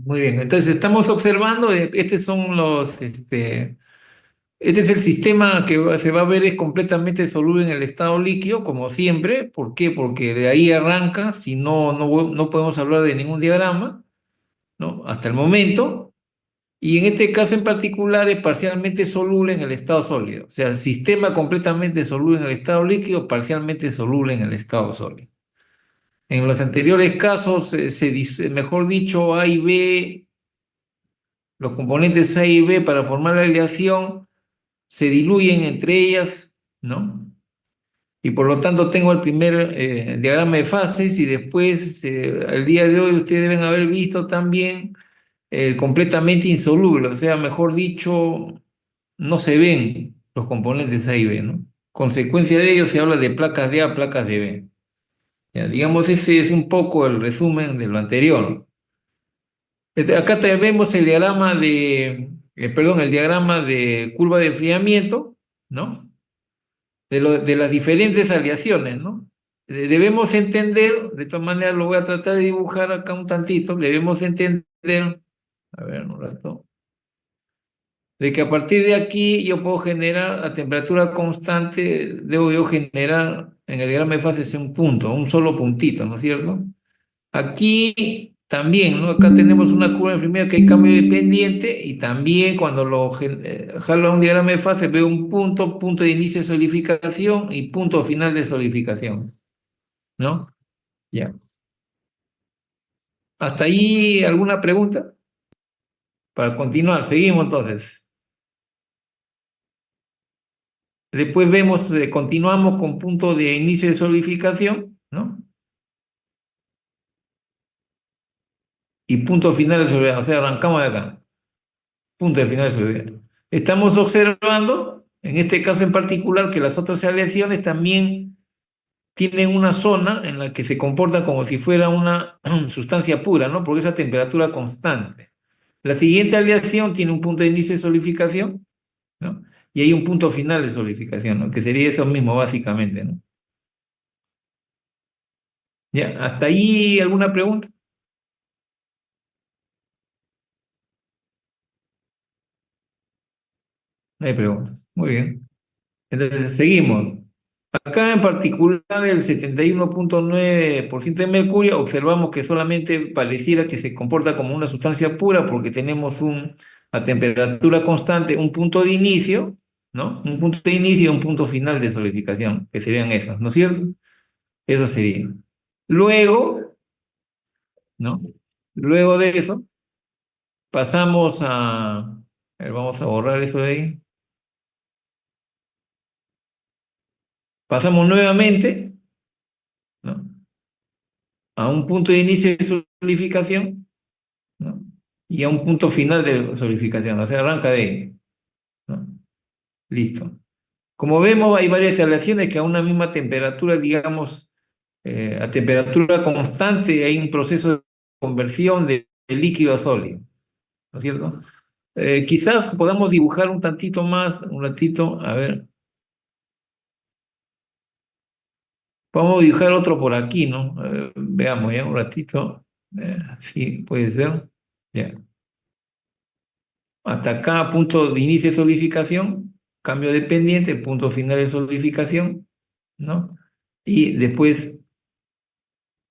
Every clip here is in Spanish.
Muy bien, entonces estamos observando, este es el sistema que se va a ver es completamente soluble en el estado líquido, como siempre. ¿Por qué? Porque de ahí arranca, si no, no podemos hablar de ningún diagrama, ¿no? Hasta el momento. Y en este caso en particular es parcialmente soluble en el estado sólido. O sea, el sistema completamente soluble en el estado líquido, parcialmente soluble en el estado sólido. En los anteriores casos, mejor dicho, A y B, los componentes A y B para formar la aleación se diluyen entre ellas, ¿no? Y por lo tanto tengo el primer diagrama de fases y después, al día de hoy, ustedes deben haber visto también el completamente insoluble, o sea, mejor dicho, no se ven los componentes A y B, ¿no? Consecuencia de ello se habla de placas de A, placas de B. Ya, digamos, ese es un poco el resumen de lo anterior. Acá vemos el diagrama el diagrama de curva de enfriamiento, ¿no? De las diferentes aleaciones, ¿no? Debemos entender, de todas maneras lo voy a tratar de dibujar acá un tantito, debemos entender, a ver, un rato, de que a partir de aquí yo puedo generar a temperatura constante, debo yo generar en el diagrama de fases un punto, un solo puntito, ¿no es cierto? Aquí también, ¿no? Acá tenemos una curva de enfriamiento que hay cambio de pendiente y también cuando jalo a un diagrama de fase veo un punto, punto de inicio de solidificación y punto final de solidificación, ¿no? Ya. ¿Hasta ahí alguna pregunta? Para continuar, seguimos entonces. Después vemos, continuamos con punto de inicio de solidificación, ¿no? Y punto final de solidificación, o sea, arrancamos de acá. Punto de final de solidificación. Estamos observando, en este caso en particular, que las otras aleaciones también tienen una zona en la que se comporta como si fuera una sustancia pura, ¿no? Porque es a temperatura constante. La siguiente aleación tiene un punto de inicio de solidificación, ¿no? Y hay un punto final de solidificación, ¿no? Que sería eso mismo básicamente, ¿no? ¿Ya? ¿Hasta ahí alguna pregunta? No hay preguntas. Muy bien. Entonces, seguimos. Acá en particular, el 71,9% de mercurio, observamos que solamente pareciera que se comporta como una sustancia pura porque tenemos a temperatura constante, un punto de inicio, ¿no? Un punto de inicio y un punto final de solidificación, que serían esos, ¿no es cierto? Eso sería. Luego, ¿no? Luego de eso, pasamos a ver, vamos a borrar eso de ahí. Pasamos nuevamente, ¿no? A un punto de inicio de solidificación, ¿no? Y a un punto final de solidificación, o sea, arranca de ahí, ¿no? Listo. Como vemos, hay varias aleaciones que a una misma temperatura, digamos, a temperatura constante, hay un proceso de conversión de líquido a sólido, ¿no es cierto? Quizás podamos dibujar un tantito más, un ratito, a ver, podemos dibujar otro por aquí, ¿no? Veamos ya un ratito, sí, puede ser, ya. Hasta acá, punto de inicio de solidificación, cambio de pendiente, punto final de solidificación, ¿no? Y después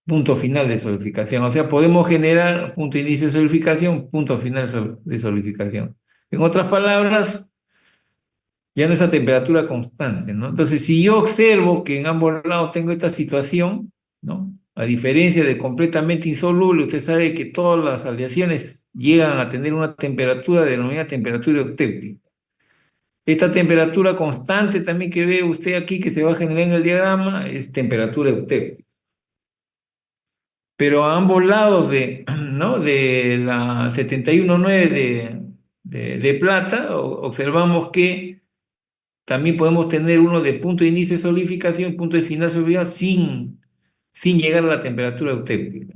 punto final de solidificación. O sea, podemos generar punto de inicio de solidificación, punto final de solidificación. En otras palabras, ya no es a temperatura constante, ¿no? Entonces, si yo observo que en ambos lados tengo esta situación, ¿no? A diferencia de completamente insoluble, usted sabe que todas las aleaciones llegan a tener una temperatura denominada temperatura eutéptica. Esta temperatura constante también que ve usted aquí que se va a generar en el diagrama es temperatura eutéptica. Pero a ambos lados ¿no? de la 71,9 de plata, observamos que también podemos tener uno de punto de inicio de solidificación, punto de final de solidificación, sin llegar a la temperatura eutéptica.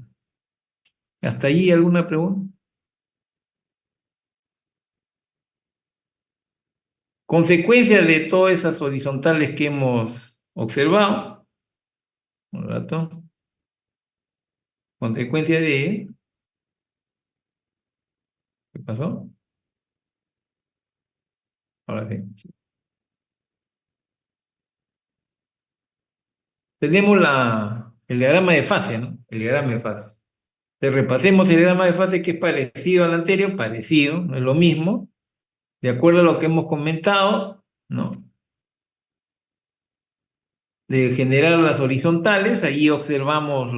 ¿Hasta allí alguna pregunta? Consecuencia de todas esas horizontales que hemos observado, un rato, consecuencia de pasó? Ahora sí. Tenemos el diagrama de fase, ¿no? El diagrama de fase. Repasemos el diagrama de fase que es parecido al anterior, parecido, no es lo mismo, de acuerdo a lo que hemos comentado, ¿no? De generar las horizontales, allí observamos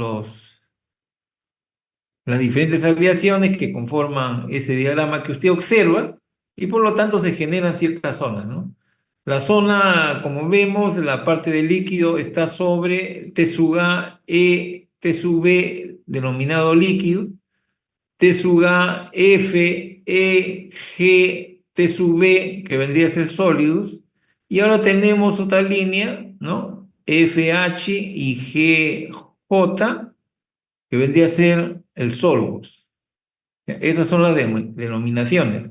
las diferentes aleaciones que conforman ese diagrama que usted observa y por lo tanto se generan ciertas zonas, ¿no? La zona, como vemos, la parte del líquido está sobre T sub A, E, T sub B, denominado líquido, T sub A, F, E, G, T sub B, que vendría a ser sólidos, y ahora tenemos otra línea, ¿no? FH y GJ, que vendría a ser el solvos. Esas son las denominaciones.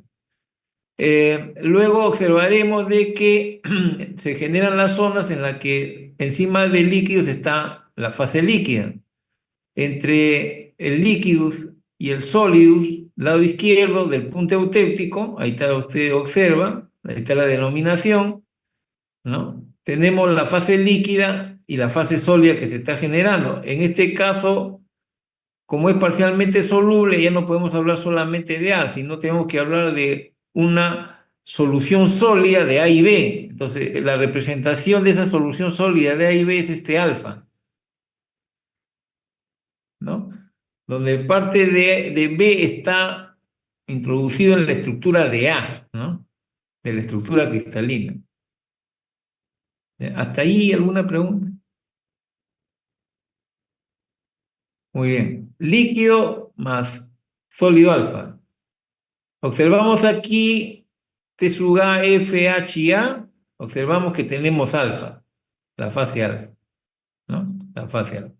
Luego observaremos de que se generan las zonas en las que encima del líquido está la fase líquida. Entre el líquidus y el solidus, lado izquierdo del punto eutéctico, ahí está, usted observa, ahí está la denominación, ¿no? Tenemos la fase líquida y la fase sólida que se está generando. En este caso, como es parcialmente soluble, ya no podemos hablar solamente de A, sino tenemos que hablar de una solución sólida de A y B. Entonces, la representación de esa solución sólida de A y B es este alfa, ¿no? Donde parte de B está introducido en la estructura de A, ¿no? De la estructura cristalina. ¿Hasta ahí alguna pregunta? Muy bien. Líquido más sólido alfa. Observamos aquí T sub A, F, H y A. Observamos que tenemos alfa, la fase alfa, ¿no? La fase alfa.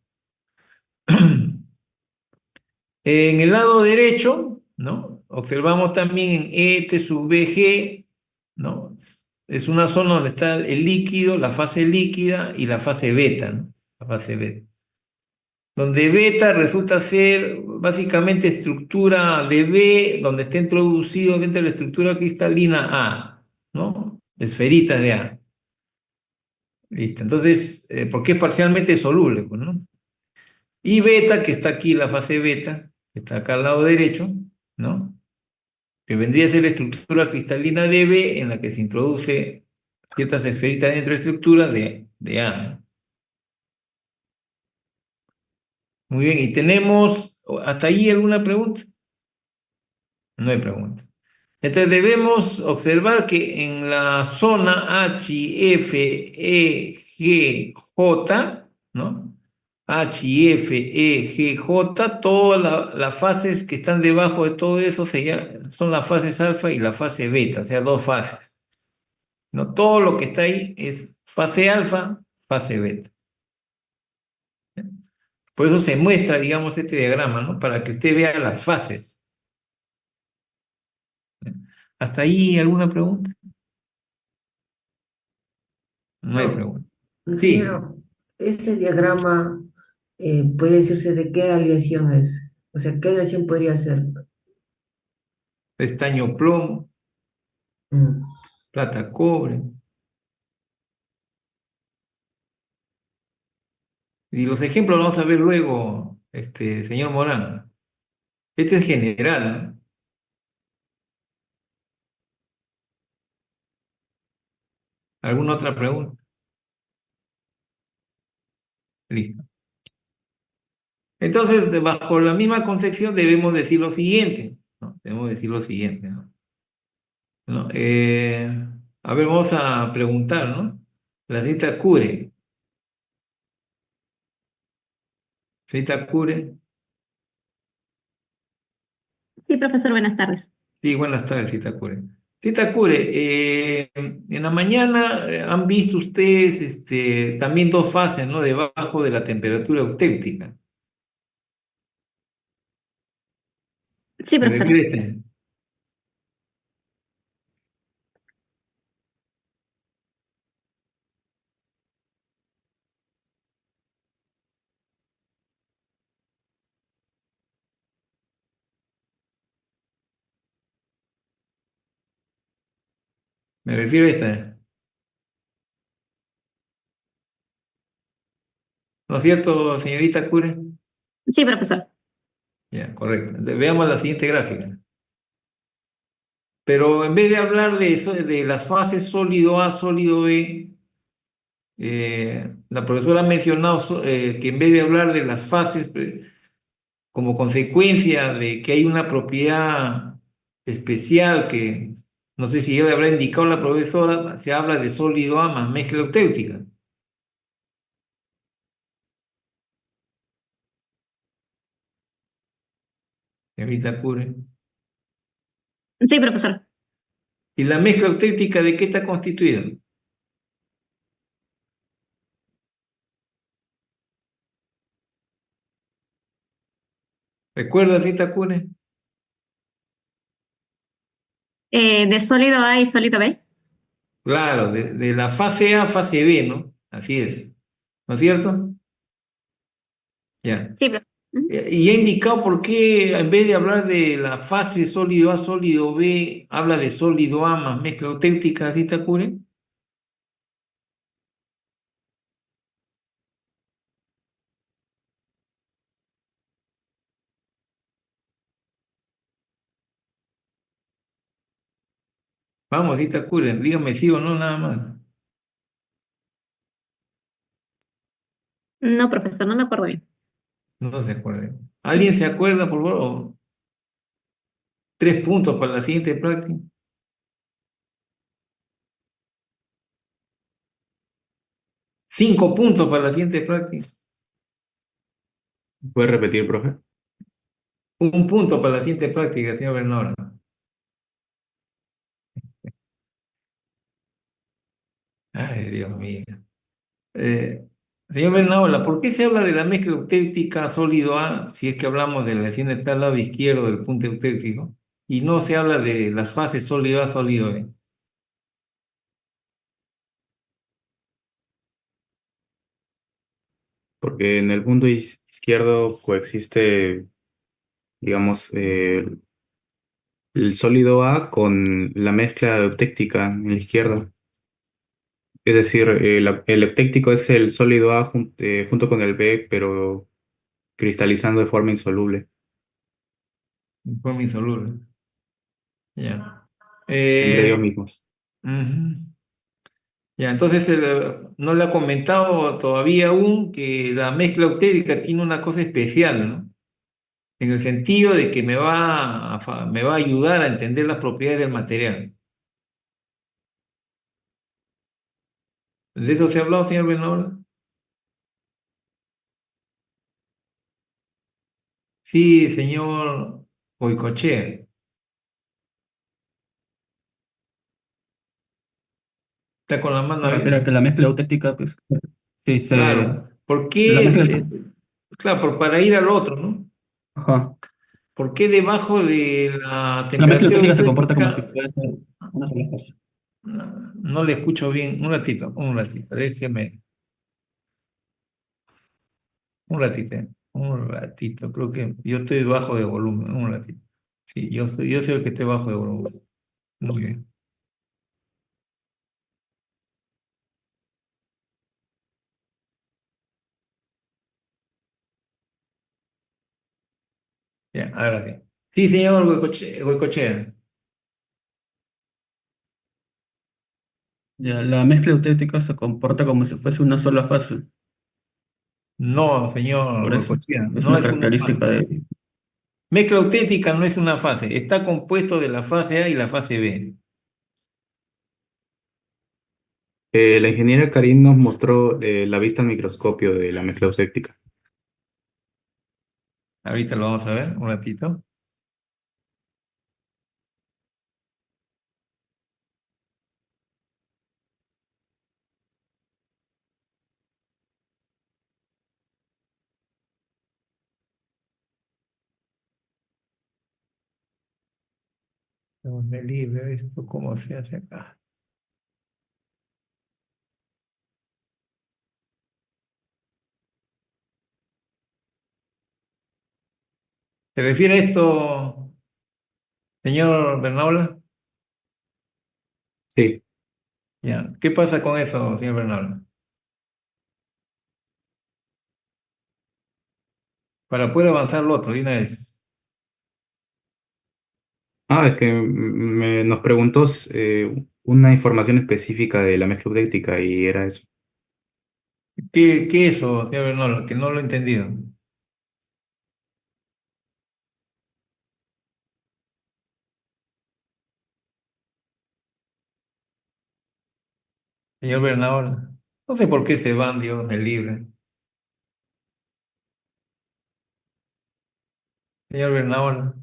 En el lado derecho, ¿no? Observamos también en E, T sub BG, ¿no? Es una zona donde está el líquido, la fase líquida y la fase beta, ¿no? La fase beta. Donde beta resulta ser básicamente estructura de B, donde está introducido dentro de la estructura cristalina A, ¿no? Esferitas de A. Listo. Entonces, ¿por qué es parcialmente soluble? Pues, ¿no? Y beta, que está aquí, la fase beta, que está acá al lado derecho, ¿no? Que vendría a ser la estructura cristalina de B en la que se introduce ciertas esferitas dentro de la estructura de A, ¿no? Muy bien, y tenemos, ¿hasta ahí alguna pregunta? No hay pregunta. Entonces debemos observar que en la zona H, F, E, G, J, ¿no? H, F, E, G, J, todas las fases que están debajo de todo eso son las fases alfa y la fase beta, o sea, dos fases, ¿no? Todo lo que está ahí es fase alfa, fase beta. Por eso se muestra, digamos, este diagrama, ¿no? Para que usted vea las fases. ¿Hasta ahí alguna pregunta? No hay No, pregunta. Sí. ingeniero, este diagrama puede decirse de qué aleación es. O sea, ¿qué aleación podría ser? Estaño plomo, Mm. plata cobre. Y los ejemplos los vamos a ver luego, señor Morán. Este es general, ¿no? ¿Alguna otra pregunta? Listo. Entonces, bajo la misma concepción debemos decir lo siguiente, ¿no? Debemos decir lo siguiente, ¿no? ¿No? A ver, vamos a preguntar, ¿no? La cita Cure. Cita Cure. Sí, profesor, buenas tardes. Sí, buenas tardes, cita Cure. Cita Cure, en la mañana han visto ustedes también dos fases, ¿no? Debajo de la temperatura eutéptica. Sí, ¿Me profesor. regresen? Me refiero a esta. ¿No es cierto, señorita Cure? Sí, profesor. Ya, correcto. Entonces, veamos la siguiente gráfica. Pero en vez de hablar de, de las fases sólido A, sólido B, la profesora ha mencionado que en vez de hablar de las fases como consecuencia de que hay una propiedad especial que no sé si ya le habrá indicado la profesora, se habla de sólido A más mezcla eutéutica. Señorita Cure. Sí, profesor. ¿Y la mezcla eutéutica de qué está constituida? ¿Recuerda, cita Cure? De sólido A y sólido B. Claro, de la fase A a fase B, ¿no? Así es. ¿No es cierto? Ya. Sí, profesor. Ujú. Y he indicado por qué en vez de hablar de la fase sólido A, sólido B, habla de sólido A más mezcla auténtica, ¿sí te ocurre? Vamos, ¿sí te ocurre? Dígame sí o no, nada más. No, profesor, no me acuerdo bien. No se acuerda. ¿Alguien se acuerda, por favor? 3 puntos para la siguiente práctica. 5 puntos para la siguiente práctica. ¿Puede repetir, profe? 1 punto para la siguiente práctica, señor Bernardo. Ay, Dios mío. Eh, Señor Bernaola, ¿por qué se habla de la mezcla eutéutica sólido A si es que hablamos de la lesión del tal lado izquierdo del punto eutéutico y no se habla de las fases sólido A, sólido B? Porque en el punto izquierdo coexiste, digamos, el sólido A con la mezcla eutéctica en la izquierda. Es decir, el eutéctico es el sólido A junto con el B, pero cristalizando de forma insoluble, Informe insoluble. Ya. entre ellos Eh, mismos. Ujú. Ya, entonces no le ha comentado todavía aún que la mezcla eutética tiene una cosa especial, ¿no? En el sentido de que me va a ayudar a entender las propiedades del material. ¿De eso se ha hablado, señor Bernardo? Sí, señor Goicochea. Está con la mano Me refiero a abierta. que la mezcla auténtica, pues, sí, Claro. ¿Por la qué? mezcla, Claro, para ir al otro, ¿no? ajá. ¿Por qué debajo de la La mezcla temperatura auténtica se comporta como si eutética? fuese una sola cosa. No, no le escucho bien. Un ratito, déjeme. Un ratito. Creo que yo estoy bajo de volumen. Un ratito. Sí, yo soy el que estoy bajo de volumen. Muy bien. Ya, ahora sí. Sí, señor Goicochea. Ya, la mezcla auténtica se comporta como si fuese una sola fase. No, señor Por eso Goicochea, es no una es una característica fase. de... Mezcla auténtica no es una fase, está compuesto de la fase A y la fase B. La ingeniera Karin nos mostró la vista al microscopio de la mezcla eutéctica. Ahorita lo vamos a ver, un ratito. ¿Dónde libre esto? ¿Cómo se hace acá? ¿Se refiere a esto, señor Bernaula? Sí. Ya. ¿Qué pasa con eso, señor Bernardo? Para poder avanzar lo otro, de una vez. Es que nos preguntó una información específica de la mezcla eutectica y era eso. ¿Qué es eso, señor Bernardo? Que no lo he entendido. Señor Bernardo, no sé por qué se van, Dios me libre. Señor Bernardo,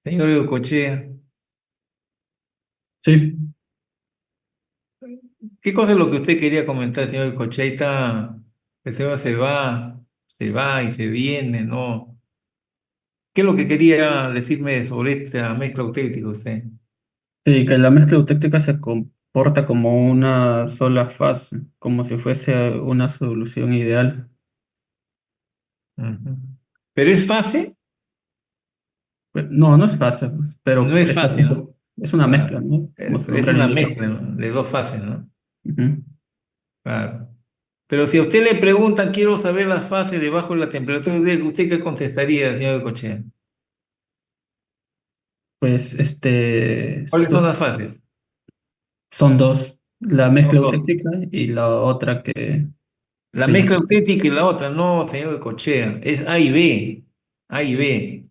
señor Cochea, Sí, ¿qué cosa es lo que usted quería comentar, señor Cochea? Ahí está, el señor se va y se viene, ¿no? ¿Qué es lo que quería decirme sobre esta mezcla auténtica usted? sí, que la mezcla eutectica se comporta como una sola fase, como si fuese una solución ideal. Ujú. ¿Pero es fácil? Pues, no, no es fase, pues, No pero es fácil, ¿no? es una Claro. mezcla, ¿no? Como su Es nombre lo una indica. mezcla, ¿no? De dos fases, ¿no? Ujú. Claro. Pero si a usted le preguntan, quiero saber las fases debajo de la temperatura, ¿usted qué contestaría, señor Cochea? Pues ¿Cuáles son las fases? son dos, la Son mezcla dos. eutectica y la otra que La se llama. mezcla auténtica y la otra, no, señor Cochea, es A y B. A y B.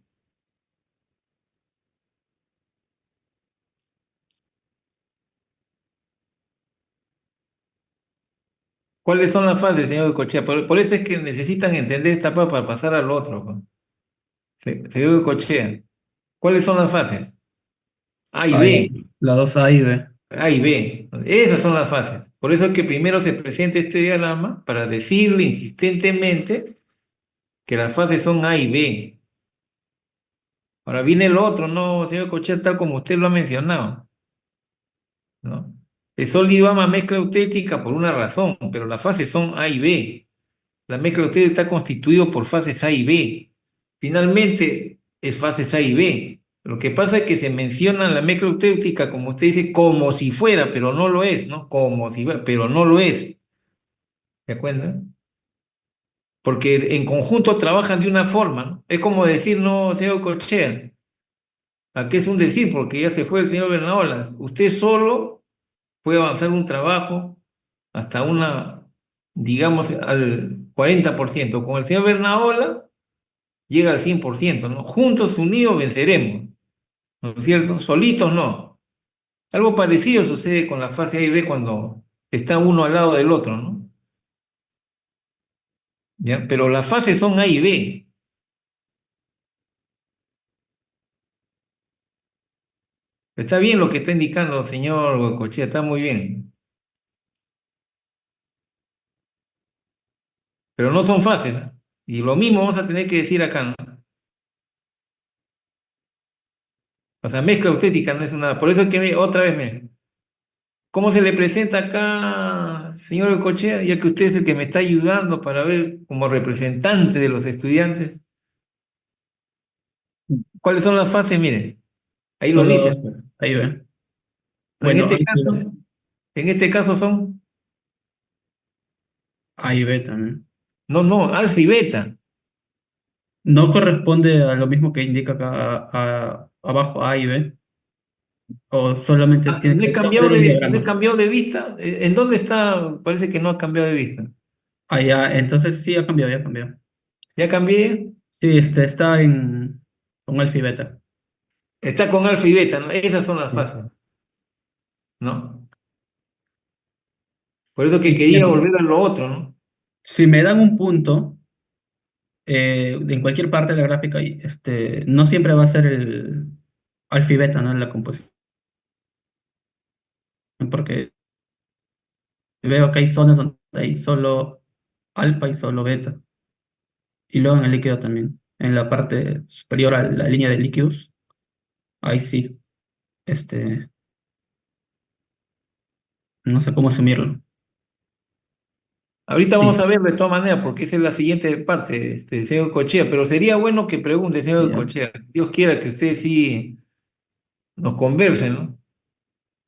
¿Cuáles son las fases, señor Cochea? Por eso es que necesitan entender esta parte para pasar al otro, pues. Señor Cochea, ¿cuáles son las fases? A y Ahí, B. la dos A y B. A y B. Esas son las fases. Por eso es que primero se presenta este diagrama para decirle insistentemente que las fases son A y B. Ahora viene lo otro, ¿no, señor Cochea? Tal como usted lo ha mencionado, ¿no? El sólido ama mezcla auténtica por una razón, pero las fases son A y B. La mezcla auténtica está constituido por fases A y B. Finalmente, es fases A y B. Lo que pasa es que se menciona la mezcla auténtica, como usted dice, como si fuera, pero no lo es, ¿no? Como si fuera, pero no lo es. ¿De acuerdo? Porque en conjunto trabajan de una forma, ¿no? Es como decir, no, señor Cochea, aquí es un decir, porque ya se fue el señor Bernaolas. Usted solo puede avanzar un trabajo hasta digamos, al 40%. Con el señor Bernaola llega al 100%, ¿no? Juntos, unidos, venceremos, ¿no es cierto? Solitos no. Algo parecido sucede con la fase A y B cuando está uno al lado del otro, ¿no? ¿Ya? Pero las fases son A y B. Está bien lo que está indicando, señor Cochea, está muy bien. Pero no son fases, ¿no? Y lo mismo vamos a tener que decir acá, ¿no? O sea, mezcla auténtica no es una. Por eso es que otra vez, ¿cómo se le presenta acá, señor Cochea? Ya que usted es el que me está ayudando para ver como representante de los estudiantes. ¿Cuáles son las fases? Mire, ahí lo Solo dice. dos, ahí B. En Bueno, este caso, en este caso son, A y B también. no, alfa y beta. No corresponde a lo mismo que indica acá abajo A y B, o solamente Ah, tiene que ser dos del no he diagrama. cambiado de vista. ¿En dónde está? Parece que no ha cambiado de vista. Allá, entonces sí ha cambiado, ya cambió. ¿Ya cambié? Sí, está con alfa y beta. Está con alfa y beta, ¿no? Esas son las Sí. fases, ¿no? Por eso que Y quería volver a lo otro, ¿no? si me dan un punto en cualquier parte de la gráfica, no siempre va a ser el alfa y beta, ¿no? La composición, porque veo que hay zonas donde hay solo alfa y solo beta. Y luego en el líquido también. En la parte superior a la línea de líquidos, ahí sí, este, no sé cómo asumirlo. Ahorita vamos Sí, a ver de todas maneras, porque esa es la siguiente parte, señor Cochea, pero sería bueno que pregunte, señor ya. Cochea. Dios quiera que usted sí nos conversen, ¿no?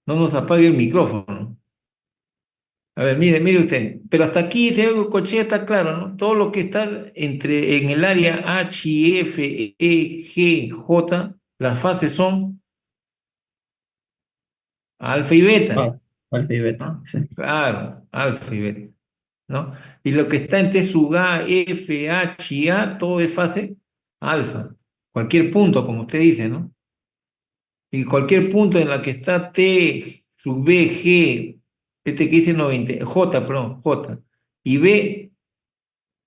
No nos apague el micrófono. A ver, mire usted, pero hasta aquí, señor Cochea, está claro, ¿no? Todo lo que está en el área H, I, F, E, G, J, las fases son alfa y beta, Ah, alfa y beta, ¿no? sí. Claro, alfa y beta, ¿no? Y lo que está entre sub A, F, H y A, todo es fase alfa. Cualquier punto, como usted dice, ¿no? Y cualquier punto en la que está T, sub B, G, este que dice 90, J, perdón, J, y B,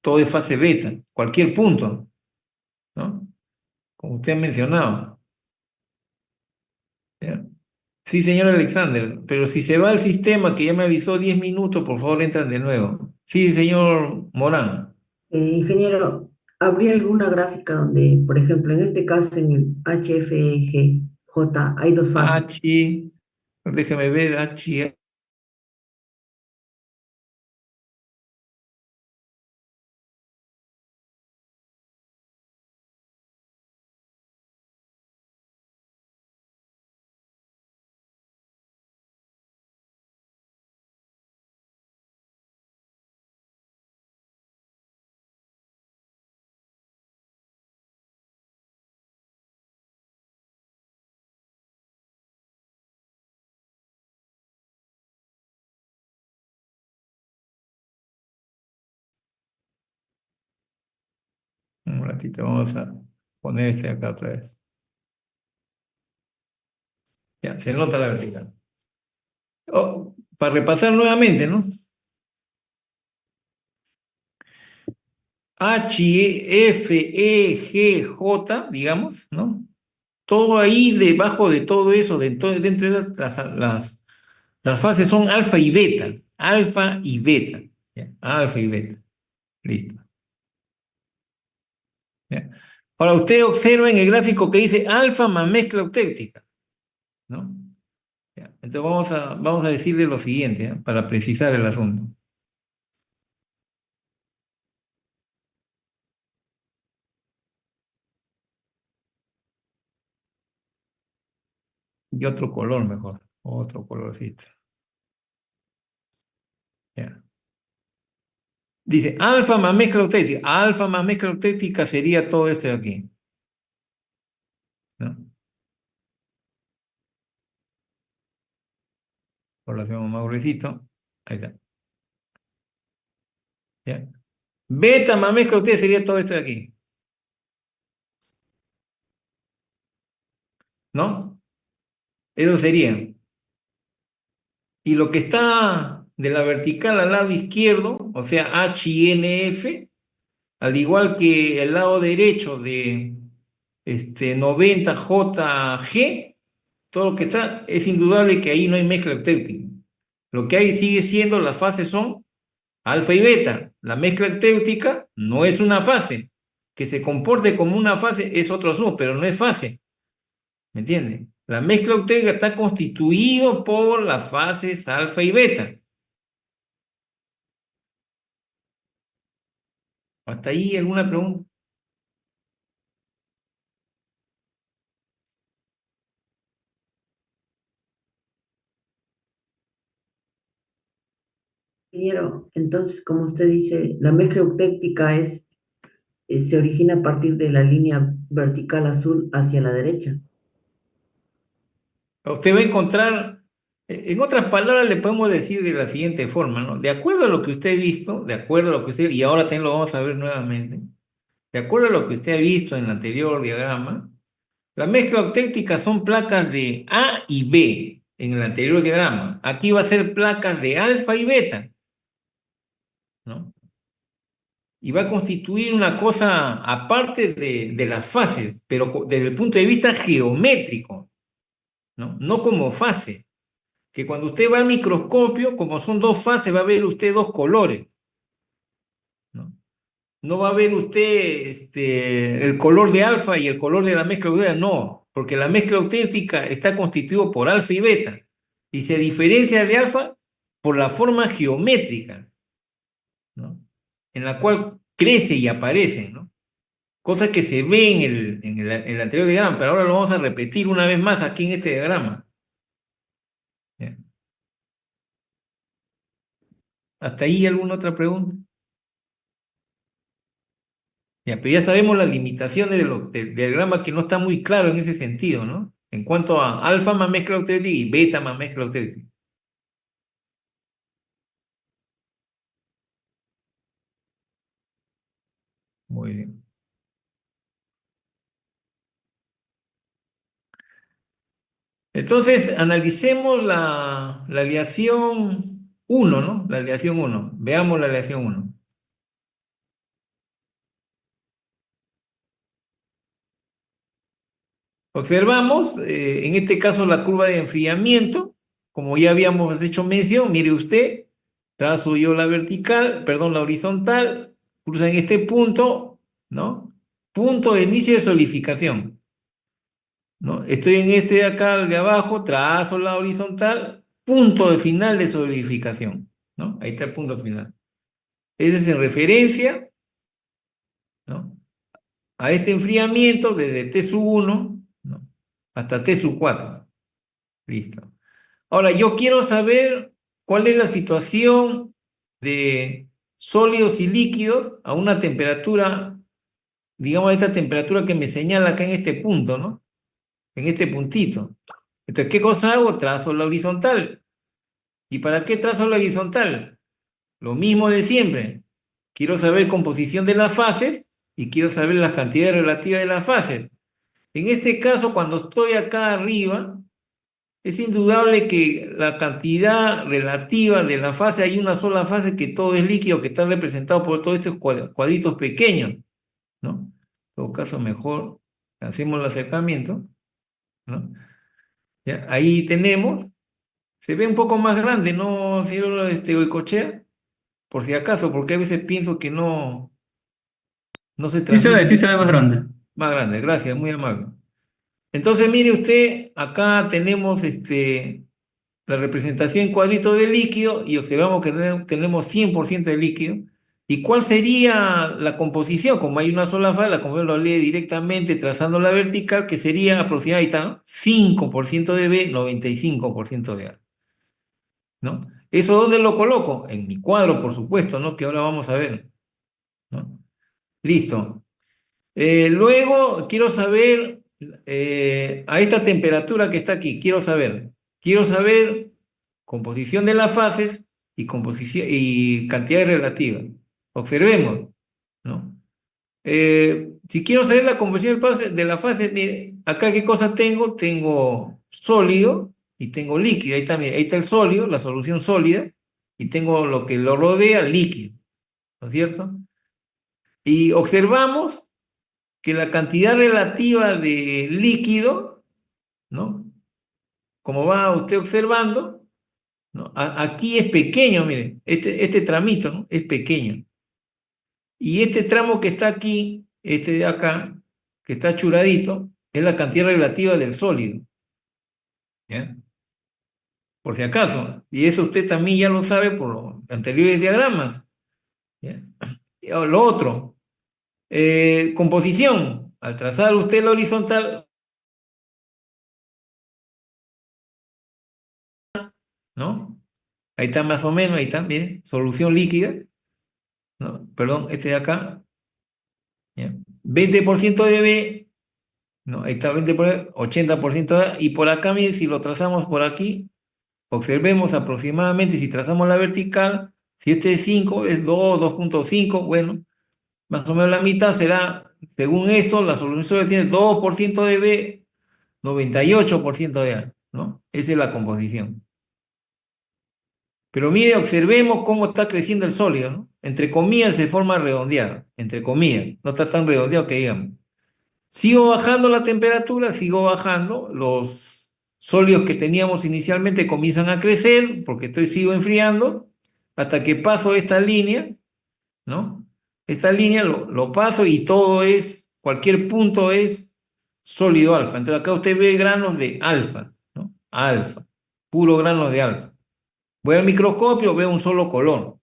todo es fase beta, cualquier punto, ¿no? Como usted ha mencionado. ¿Ya? Sí, señor Alexander, pero si se va al sistema que ya me avisó 10 minutos, por favor, entran de nuevo. Sí, señor Morán. Ingeniero, ¿habría alguna gráfica donde, por ejemplo, en este caso en el HFGJ hay dos fases? H, déjame ver, H, un ratito, vamos a poner este acá otra vez. Ya, se nota la vertical. Oh, para repasar nuevamente, ¿no? H, F, E, G, J, digamos, ¿no? Todo ahí debajo de todo eso, dentro de las fases son alfa y beta. Alfa y beta. ¿Ya? Alfa y beta. Listo. ¿Ya? Ahora usted observa en el gráfico que dice alfa más mezcla octéctica, ¿no? ¿Ya? Entonces vamos a decirle lo siguiente, ¿eh? Para precisar el asunto. Y otro color mejor. Otro colorcito. ¿Ya? Dice alfa más mezcla octética. Alfa más mezcla octética sería todo esto de aquí, ¿no? Por lo hacemos más gruesito. Ahí está. ¿Ya? Beta más mezcla octética sería todo esto de aquí, ¿no? Eso sería. Y lo que está de la vertical al lado izquierdo, o sea, H y N F, al igual que el lado derecho de 90 JG, todo lo que está, es indudable que ahí no hay mezcla eutéutica. Lo que hay sigue siendo, las fases son alfa y beta. La mezcla eutéutica no es una fase. Que se comporte como una fase es otro asunto, pero no es fase. ¿Me entiendes? La mezcla eutéutica está constituido por las fases alfa y beta. ¿Hasta ahí alguna pregunta? Ingeniero, entonces, como usted dice, la mezcla eutéctica se origina a partir de la línea vertical azul hacia la derecha. Usted va a encontrar, en otras palabras, le podemos decir de la siguiente forma, ¿no? De acuerdo a lo que usted ha visto, de acuerdo a lo que usted, y ahora también lo vamos a ver nuevamente, de acuerdo a lo que usted ha visto en el anterior diagrama, la mezcla octéctica son placas de A y B en el anterior diagrama. Aquí va a ser placas de alfa y beta, ¿no? Y va a constituir una cosa aparte de las fases, pero desde el punto de vista geométrico, ¿no? No como fase. Que cuando usted va al microscopio, como son dos fases, va a ver usted dos colores, ¿no? No va a ver usted el color de alfa y el color de la mezcla auténtica, no, porque la mezcla auténtica está constituida por alfa y beta y se diferencia de alfa por la forma geométrica, ¿no? En la cual crece y aparece, ¿no? cosa que se ve en el anterior diagrama, pero ahora lo vamos a repetir una vez más aquí en este diagrama. ¿Ya? ¿Hasta ahí alguna otra pregunta? Ya, pero ya sabemos las limitaciones del diagrama que no está muy claro en ese sentido, ¿no? En cuanto a alfa más mezcla auténtica y beta más mezcla auténtica. Muy bien. Entonces, analicemos la aleación 1, ¿no? La aleación 1. Veamos la aleación 1. Observamos, en este caso, la curva de enfriamiento. Como ya habíamos hecho mención, mire usted, trazo yo la vertical, perdón, la horizontal, cruza en este punto, ¿no? Punto de inicio de solidificación, ¿no? Estoy en este de acá, el de abajo, trazo la horizontal, punto de final de solidificación, ¿no? Ahí está el punto final. Ese es en referencia, ¿no? A este enfriamiento desde T sub 1, ¿no? Hasta T sub 4. Listo. Ahora, yo quiero saber cuál es la situación de sólidos y líquidos a una temperatura, digamos, esta temperatura que me señala acá en este punto, ¿no? En este puntito. Entonces, ¿qué cosa hago? Trazo la horizontal. ¿Y para qué trazo la horizontal? Lo mismo de siempre. Quiero saber composición de las fases y quiero saber las cantidades relativas de las fases. En este caso, cuando estoy acá arriba, es indudable que la cantidad relativa de la fase, hay una sola fase que todo es líquido, que está representado por todos estos cuadritos pequeños, ¿no? En todo caso, mejor hacemos el acercamiento, ¿no? ¿Ya? Ahí tenemos, se ve un poco más grande, ¿no, señor Goicoechea? Por si acaso, porque a veces pienso que no se Sí transmite se ve más grande. más grande. Gracias, muy amable. Entonces, mire usted, acá tenemos la representación en cuadritos de líquido y observamos que tenemos 100% de líquido. ¿Y cuál sería la composición? Como hay una sola fase, la composición lo lee directamente trazando la vertical, que sería aproximadamente, ¿no? 5% de B, 95% de A, ¿no? ¿Eso dónde lo coloco? En mi cuadro, por supuesto, ¿no? Que ahora vamos a ver, ¿no? Listo. Luego quiero saber, a esta temperatura que está aquí, quiero saber composición de las fases y composición y cantidades relativas. Observemos, ¿no? Si quiero saber la composición de la fase, mire, acá qué cosas tengo. Tengo sólido y tengo líquido. Ahí está el sólido, la solución sólida, y tengo lo que lo rodea, líquido, ¿no es cierto? Y observamos que la cantidad relativa de líquido, ¿no? Como va usted observando, ¿no? Aquí es pequeño, mire, este tramito, ¿no? Es pequeño. Y este tramo que está aquí, este de acá, que está churadito, es la cantidad relativa del sólido, ¿ya? Por si acaso. Y eso usted también ya lo sabe por los anteriores diagramas, ¿ya? Y ahora, lo otro, composición. Al trazar usted la horizontal, ¿no? Ahí está más o menos, ahí está, miren, solución líquida, ¿no? Perdón, este de acá, ¿ya? 20% de B, ¿no? Ahí está 20%, 80% de A, y por acá, miren, si lo trazamos por aquí, observemos aproximadamente, si trazamos la vertical, si este es 5, es 2, 2.5, bueno, más o menos la mitad será, según esto, la solución tiene 2% de B, 98% de A, ¿no? Esa es la composición. Pero mire, observemos cómo está creciendo el sólido, ¿no? Entre comillas, de forma redondeada, entre comillas, no está tan redondeado que digamos. Sigo bajando la temperatura, sigo bajando, los sólidos que teníamos inicialmente comienzan a crecer porque sigo enfriando hasta que paso esta línea, ¿no? Esta línea lo paso y cualquier punto es sólido alfa. Entonces acá usted ve granos de alfa, ¿no? Alfa, puro granos de alfa. Voy al microscopio, veo un solo color.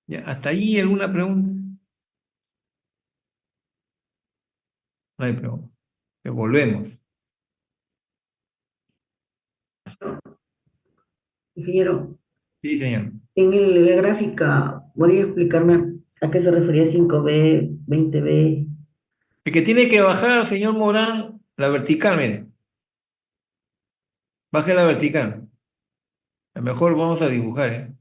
¿Ya? ¿Hasta ahí alguna pregunta? No hay pregunta. Volvemos. Ingeniero, Sí, señor. la gráfica, ¿podría explicarme a qué se refería 5B, 20B? El que tiene que bajar, señor Morán, la vertical, mire. Baje la vertical. A lo mejor vamos a dibujar, ¿eh?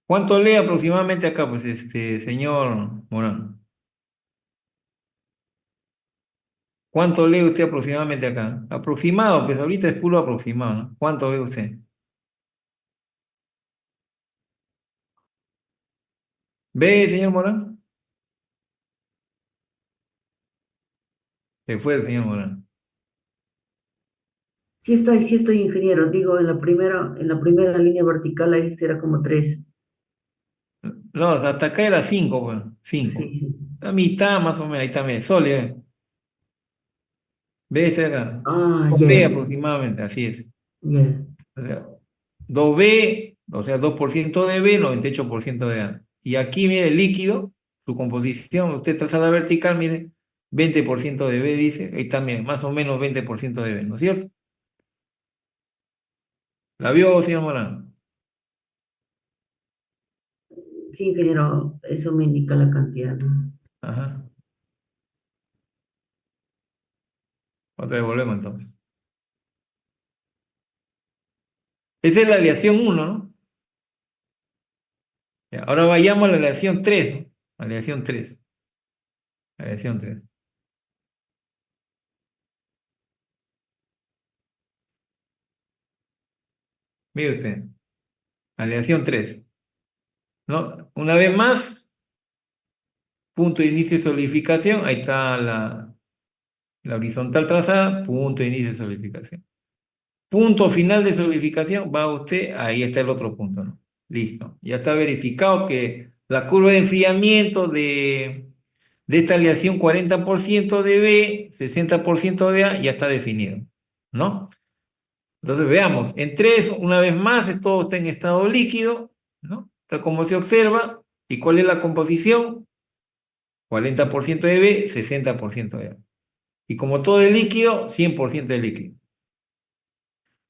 ¿Cuánto lee aproximadamente acá, pues, señor Morán? ¿Cuánto lee usted aproximadamente acá? Aproximado, pues ahorita es puro aproximado, ¿no? ¿Cuánto ve usted? ¿Ve, señor Morán? Se fue el señor Morán. Sí estoy, ingeniero. Digo, en la primera línea vertical ahí será como 3. No, hasta acá era 5, pues, Sí, 5. sí. La mitad más o menos, ahí también. Sole, ve este de acá. Ah, 2B ya, aproximadamente, así es. ya. O sea, 2B, o sea, 2% de B, 98% de A. Y aquí, mire, el líquido, su composición, usted traza la vertical, mire, 20% de B dice, ahí también, más o menos 20% de B, ¿no es cierto? ¿La vio, señor Morán? Sí, ingeniero, eso me indica la cantidad, ¿no? Ajá. Otra vez volvemos entonces. Esa es la aleación 1, ¿no? Ya, ahora vayamos a la aleación 3, ¿no? Aleación 3. Aleación 3. Mire usted, aleación 3, ¿no? Una vez más, punto de inicio de solidificación, ahí está la horizontal trazada, punto de inicio de solidificación. Punto final de solidificación, va usted, ahí está el otro punto, ¿no? Listo. Ya está verificado que la curva de enfriamiento de esta aleación 40% de B, 60% de A, ya está definido, ¿no? Entonces veamos, en 3, una vez más, todo está en estado líquido, ¿no? Tal como se observa. ¿Y cuál es la composición? 40% de B, 60% de A. Y como todo es líquido, 100% de líquido.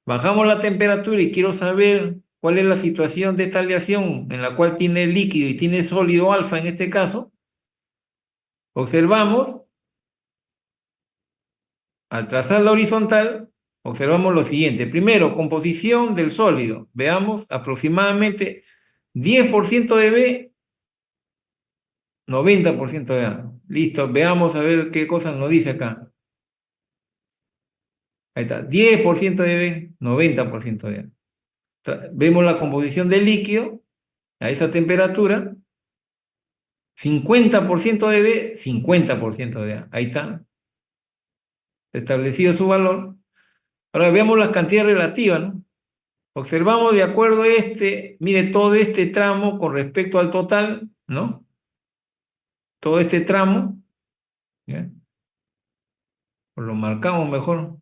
Bajamos la temperatura y quiero saber cuál es la situación de esta aleación en la cual tiene líquido y tiene sólido alfa en este caso. Observamos, al trazar la horizontal, observamos lo siguiente. Primero, composición del sólido. Veamos, aproximadamente 10% de B, 90% de A. Listo, veamos a ver qué cosas nos dice acá. Ahí está, 10% de B, 90% de A. Vemos la composición del líquido a esa temperatura, 50% de B, 50% de A. Ahí está, establecido su valor. Ahora veamos las cantidades relativas, ¿no? Observamos de acuerdo a mire todo este tramo con respecto al total, ¿no? Todo este tramo, ¿ya? Pues lo marcamos mejor.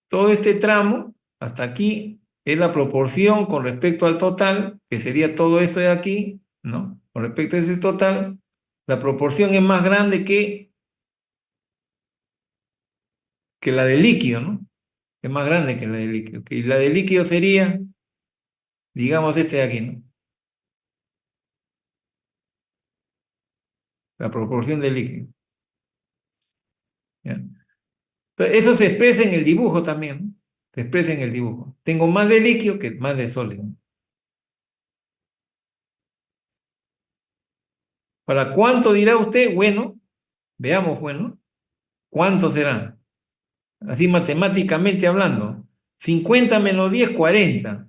Todo este tramo, hasta aquí, es la proporción con respecto al total, que sería todo esto de aquí, ¿no? Con respecto a ese total, la proporción es más grande que la del líquido, ¿no? Es más grande que la del líquido. Y la del líquido sería, digamos, este de aquí, ¿no? La proporción del líquido. ¿Ya? Entonces, eso se expresa en el dibujo también, ¿no? Se expresa en el dibujo. Tengo más de líquido que más de sólido. ¿Para cuánto dirá usted? Bueno, veamos, bueno, ¿cuánto será? Así matemáticamente hablando. 50 menos 10, 40.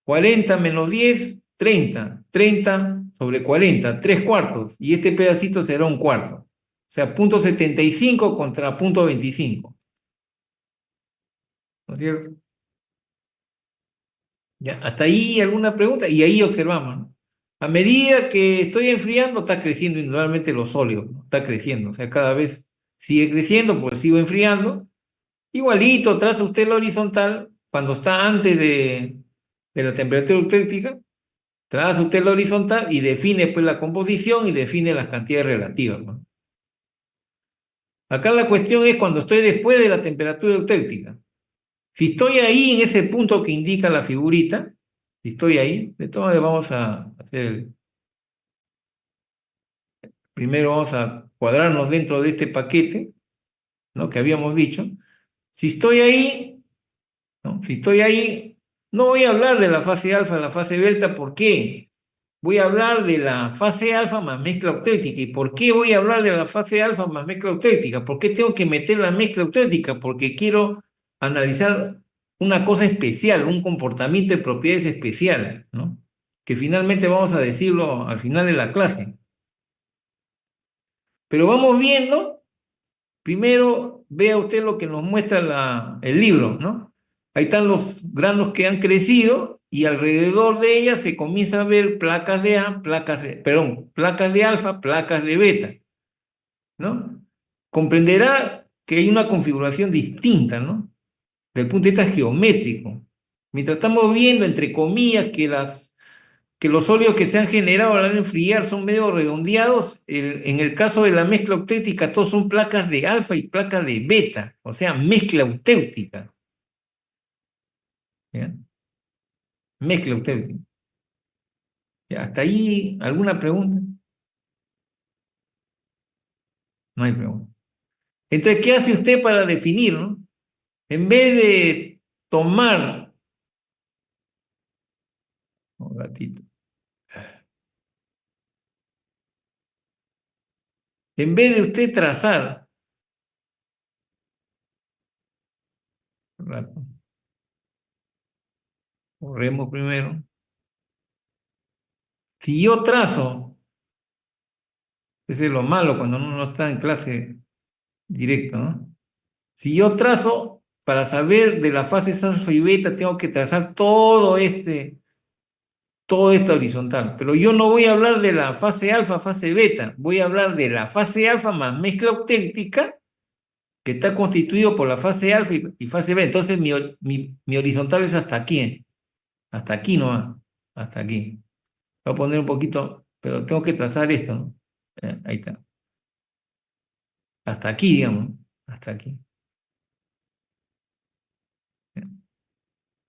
40 menos 10, 30. 30 sobre 40, 3 cuartos. Y este pedacito será un cuarto. O sea, punto 75 contra punto 25. ¿No es cierto? ¿Ya? Hasta ahí alguna pregunta y ahí observamos, ¿no? A medida que estoy enfriando, está creciendo indudablemente los sólidos, ¿no? Está creciendo, o sea, cada vez sigue creciendo, pues sigo enfriando. Igualito, traza usted la horizontal cuando está antes de la temperatura eutréctica, traza usted la horizontal y define pues la composición y define las cantidades relativas, ¿no? Acá la cuestión es cuando estoy después de la temperatura eutréctica. Si estoy ahí en ese punto que indica la figurita, si estoy ahí, de todas maneras vamos a hacer primero vamos a cuadrarnos dentro de este paquete, ¿no? Que habíamos dicho. Si estoy ahí, ¿no? Si estoy ahí, no voy a hablar de la fase alfa, la fase delta, ¿por qué? Voy a hablar de la fase alfa más mezcla octética. ¿Y por qué voy a hablar de la fase alfa más mezcla octética? ¿Por qué tengo que meter la mezcla octética? Porque quiero analizar una cosa especial, un comportamiento de propiedades especiales, ¿no? Que finalmente vamos a decirlo al final de la clase. Pero vamos viendo, primero vea usted lo que nos muestra el libro, ¿no? Ahí están los granos que han crecido y alrededor de ellas se comienza a ver placas de A, placas de alfa, placas de beta, ¿no? Comprenderá que hay una configuración distinta, ¿no? Del punto de vista geométrico. Mientras estamos viendo, entre comillas, que los sólidos que se han generado al enfriar son medio redondeados, en el caso de la mezcla eutéctica, todos son placas de alfa y placas de beta, o sea, mezcla eutéctica. ¿Ya? Mezcla eutéctica. ¿Ya? ¿Hasta ahí alguna pregunta? No hay pregunta. Entonces, ¿qué hace usted para definir, no? En vez de tomar, un ratito, en vez de usted trazar, un rato, borremos primero. Si yo trazo, ese es lo malo cuando uno no está en clase directa, ¿no? Si yo trazo, para saber de las fases alfa y beta, tengo que trazar todo esta horizontal. Pero yo no voy a hablar de la fase alfa, fase beta, voy a hablar de la fase alfa más mezcla auténtica, que está constituido por la fase alfa y fase beta. Entonces mi horizontal es hasta aquí nomás, hasta aquí. Voy a poner un poquito, pero tengo que trazar esto, ¿no? Ahí está. Hasta aquí, digamos, ¿no? Hasta aquí.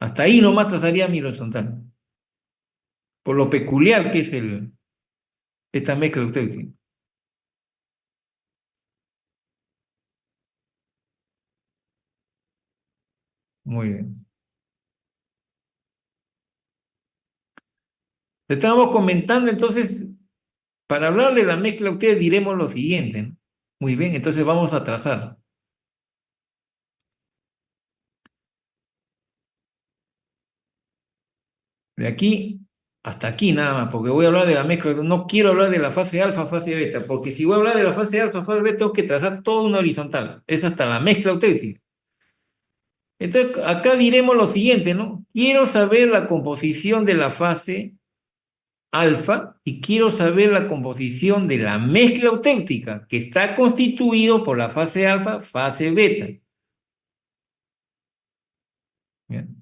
Hasta ahí nomás trazaría mi horizontal. Por lo peculiar que es esta mezcla auténtica. Muy bien. Estábamos comentando entonces, para hablar de la mezcla auténtica diremos lo siguiente, ¿no? Muy bien, entonces vamos a trazar. De aquí hasta aquí nada más, porque voy a hablar de la mezcla, no quiero hablar de la fase alfa, fase beta, porque si voy a hablar de la fase alfa, fase beta, tengo que trazar toda una horizontal, es hasta la mezcla auténtica. Entonces, acá diremos lo siguiente, ¿no? Quiero saber la composición de la fase alfa y quiero saber la composición de la mezcla auténtica, que está constituido por la fase alfa, fase beta. Bien.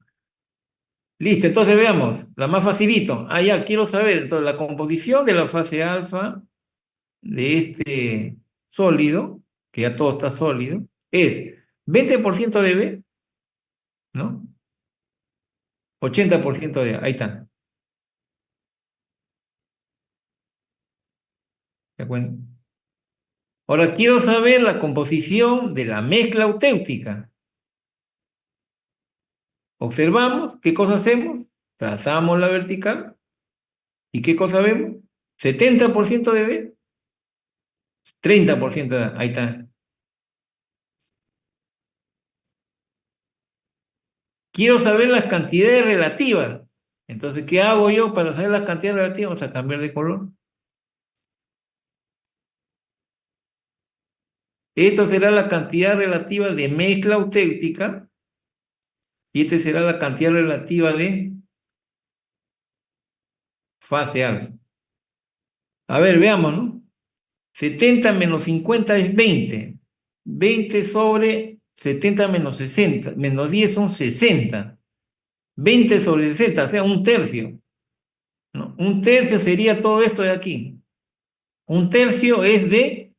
Listo, entonces veamos, la más facilito. Ah, ya, quiero saber entonces la composición de la fase alfa de este sólido, que ya todo está sólido, es 20% de B, ¿no? 80% de A, ahí está. ¿De acuerdo? Ahora quiero saber la composición de la mezcla auténtica. Observamos, ¿qué cosa hacemos? Trazamos la vertical. ¿Y qué cosa vemos? 70% de B, 30% de A, ahí está. Quiero saber las cantidades relativas. Entonces, ¿qué hago yo para saber las cantidades relativas? Vamos a cambiar de color. Esto será la cantidad relativa de mezcla auténtica y esta será la cantidad relativa de fase alfa. A ver, veamos, ¿no? 70 menos 50 es 20. 20 sobre 70 menos 60. Menos 10 son 60. 20 sobre 60, o sea, un tercio, ¿no? Un tercio sería todo esto de aquí. Un tercio es de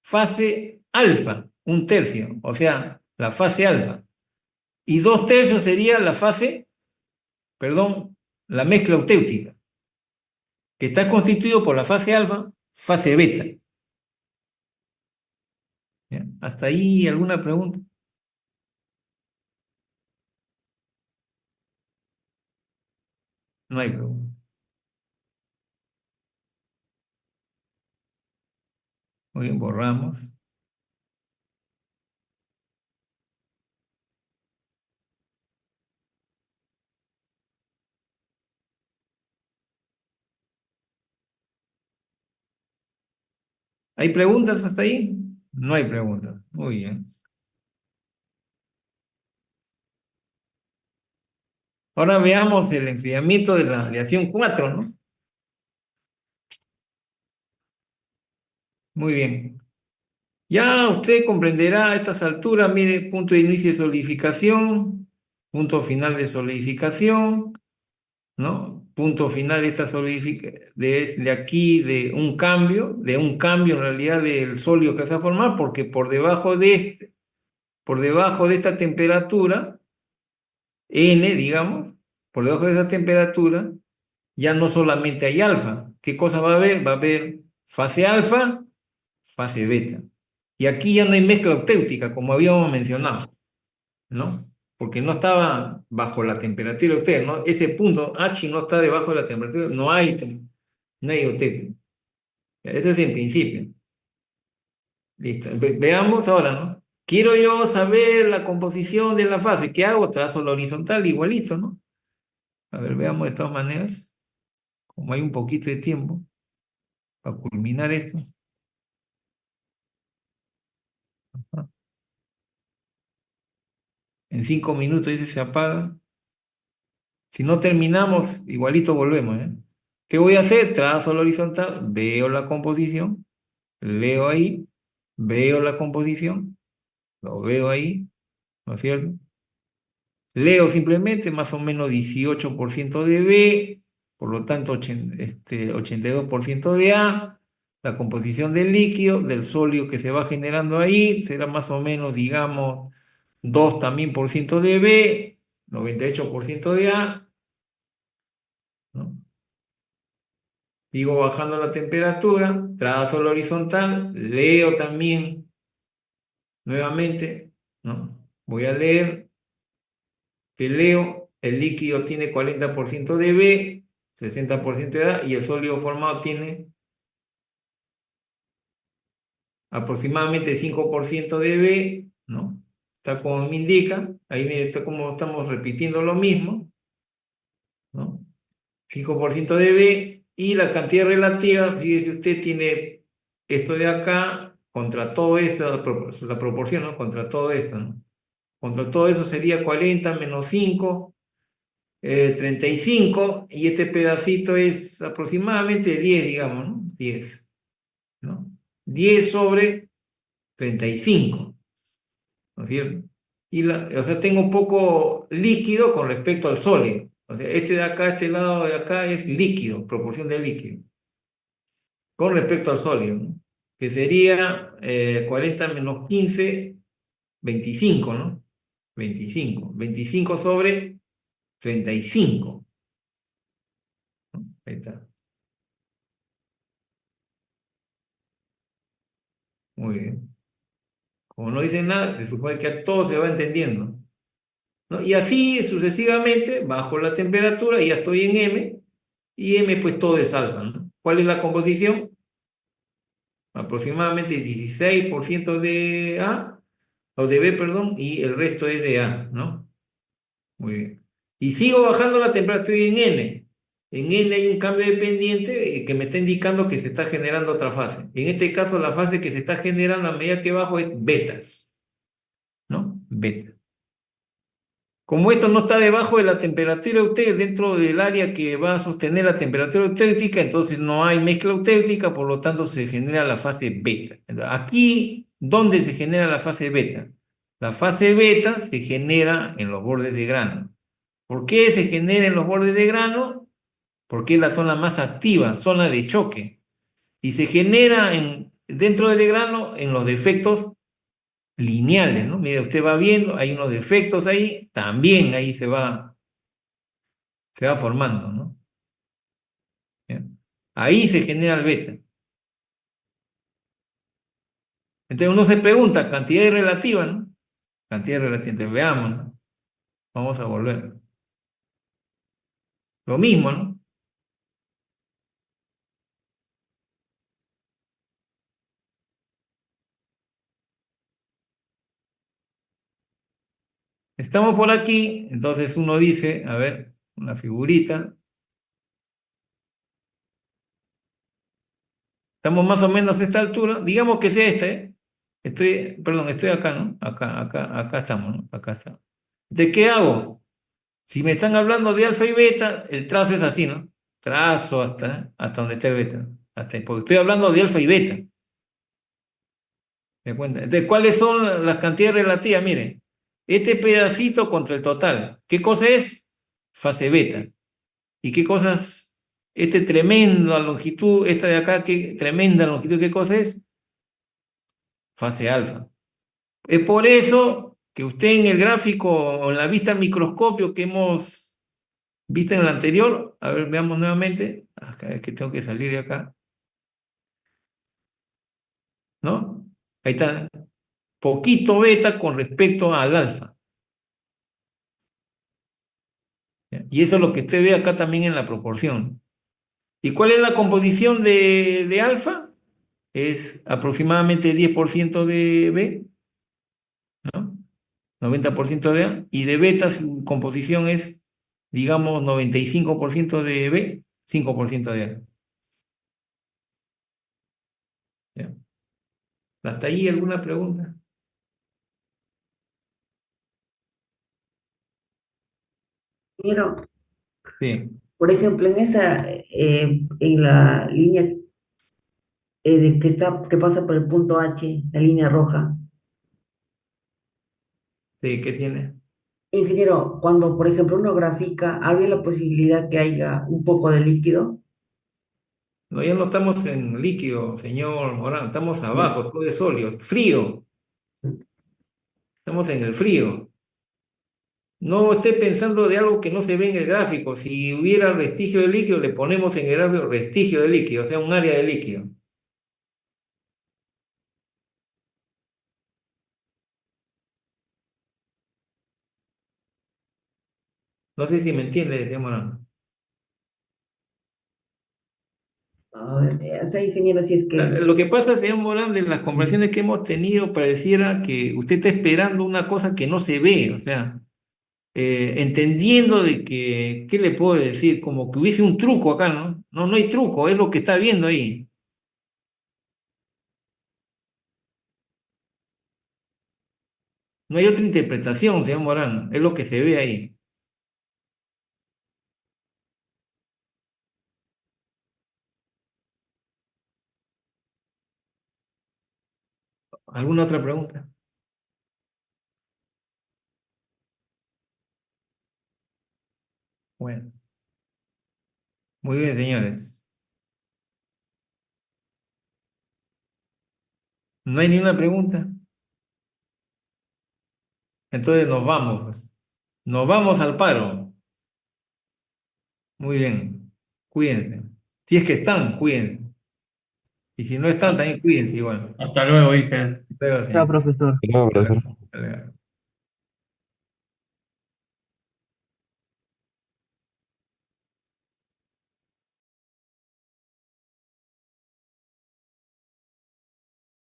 fase alfa. Un tercio, o sea, la fase alfa. Y 2 tercios sería la fase, perdón, la mezcla eutéutica, que está constituido por la fase alfa, fase beta. ¿Ya? ¿Hasta ahí alguna pregunta? No hay pregunta. Muy bien, borramos. ¿Hay preguntas hasta ahí? No hay preguntas. Muy bien. Ahora veamos el enfriamiento de la aleación 4, ¿no? Muy bien. Ya usted comprenderá a estas alturas, mire, punto de inicio de solidificación, punto final de solidificación, ¿no? Punto final de esta solidificación, de aquí, de un cambio en realidad del sólido que se va a formar, porque por debajo de esta temperatura, N, digamos, por debajo de esta temperatura, ya no solamente hay alfa. ¿Qué cosa va a haber? Va a haber fase alfa, fase beta. Y aquí ya no hay mezcla octéutica, como habíamos mencionado, ¿no? Porque no estaba bajo la temperatura octéutica, ¿no? Ese punto H no está debajo de la temperatura, no hay octéutica. Ese es en principio. Listo. Veamos ahora, ¿no? Quiero yo saber la composición de la fase. ¿Qué hago? Trazo la horizontal igualito, ¿no? A ver, veamos de todas maneras, como hay un poquito de tiempo para culminar esto. En 5 minutos dice se apaga. Si no terminamos, igualito volvemos, ¿eh? ¿Qué voy a hacer? Trazo la horizontal, veo la composición, leo ahí, veo la composición, lo veo ahí, ¿no es cierto? Leo simplemente más o menos 18% de B, por lo tanto 82% de A. La composición del líquido, del sólido que se va generando ahí, será más o menos, digamos, 2 también por ciento de B, 98% de A, ¿no? Sigo bajando la temperatura, trazo la horizontal, leo también nuevamente, ¿no? Voy a leer, te leo, el líquido tiene 40% de B, 60% de A y el sólido formado tiene aproximadamente 5% de B, ¿no? Está como me indica, ahí está como estamos repitiendo lo mismo, ¿no? 5% de B y la cantidad relativa, fíjese usted, tiene esto de acá contra todo esto, la proporción, ¿no? Contra todo esto, ¿no? Contra todo eso sería 40 menos 5, 35, y este pedacito es aproximadamente 10, digamos, ¿no? 10, ¿no? 10 sobre 35, ¿no es cierto? O sea, tengo poco líquido con respecto al sólido. O sea, este de acá, este lado de acá es líquido, proporción de líquido, con respecto al sólido, ¿no? Que sería 40 menos 15, 25, ¿no? 25 sobre 35. Ahí está. Muy bien. Como no dicen nada, se supone que a todo se va entendiendo, ¿no? Y así sucesivamente, bajo la temperatura, y ya estoy en M, y M pues todo es alfa, ¿no? ¿Cuál es la composición? Aproximadamente 16% de A, o de B, perdón, y el resto es de A, ¿no? Muy bien. Y sigo bajando la temperatura en N. En N hay un cambio de pendiente que me está indicando que se está generando otra fase. En este caso, la fase que se está generando a medida que bajo es beta, ¿no? Beta. Como esto no está debajo de la temperatura eutérica, dentro del área que va a sostener la temperatura eutérica, entonces no hay mezcla eutérica, por lo tanto se genera la fase beta. Entonces, aquí, ¿dónde se genera la fase beta? La fase beta se genera en los bordes de grano. ¿Por qué se genera en los bordes de grano? Porque es la zona más activa, zona de choque. Y se genera dentro del grano en los defectos lineales, ¿no? Mire, usted va viendo, hay unos defectos ahí, también ahí se va formando, ¿no? ¿Bien? Ahí se genera el beta. Entonces uno se pregunta, cantidad relativa, ¿no? Cantidad relativa, entonces veamos, ¿no? Vamos a volver. Lo mismo, ¿no? Estamos por aquí, entonces uno dice, a ver, una figurita. Estamos más o menos a esta altura, digamos que sea esta, ¿eh? Perdón, estoy acá, ¿no? Acá estamos, ¿no? Acá está. ¿De qué hago? Si me están hablando de alfa y beta, el trazo es así, ¿no? Trazo hasta donde esté el beta. Porque estoy hablando de alfa y beta. ¿Me cuenta? Entonces, ¿cuáles son las cantidades relativas? Miren, este pedacito contra el total. ¿Qué cosa es? Fase beta. ¿Y qué cosas? Este tremenda longitud, esta de acá, qué tremenda longitud, ¿qué cosa es? Fase alfa. Es por eso que usted en el gráfico o en la vista al microscopio que hemos visto en el anterior, a ver, veamos nuevamente. Acá es que tengo que salir de acá, ¿no? Ahí está, poquito beta con respecto al alfa. ¿Ya? Y eso es lo que usted ve acá también en la proporción. ¿Y cuál es la composición de alfa? Es aproximadamente 10% de B, ¿no? 90% de A. Y de beta su composición es, digamos, 95% de B, 5% de A. ¿Ya? ¿Hasta ahí alguna pregunta? Pero, Sí. por ejemplo, en la línea que pasa por el punto H, la línea roja. Sí, ¿qué tiene? Ingeniero, cuando, por ejemplo, uno grafica, ¿habría la posibilidad que haya un poco de líquido? No, ya no estamos en líquido, señor Morán, estamos abajo, todo es sólido, frío, estamos en el frío. No esté pensando de algo que no se ve en el gráfico. Si hubiera vestigio de líquido, le ponemos en el gráfico vestigio de líquido, o sea, un área de líquido. No sé si me entiende, señor Morán. A ver, o sea, ingeniero, si es que, Lo que pasa, señor Morán, de las conversaciones que hemos tenido, pareciera que usted está esperando una cosa que no se ve, o sea, entendiendo de que, ¿qué le puedo decir? Como que hubiese un truco acá, ¿no? No, no hay truco, es lo que está viendo ahí. No hay otra interpretación, señor Morán, es lo que se ve ahí. ¿Alguna otra pregunta? Bueno, muy bien, señores. ¿No hay ni una pregunta? Entonces nos vamos, pues. Nos vamos al paro. Muy bien. Cuídense. Si es que están, cuídense. Y si no están, también cuídense igual. Hasta luego, Inge. Luego, chao, señor. profesor. No, profesor. Hasta luego.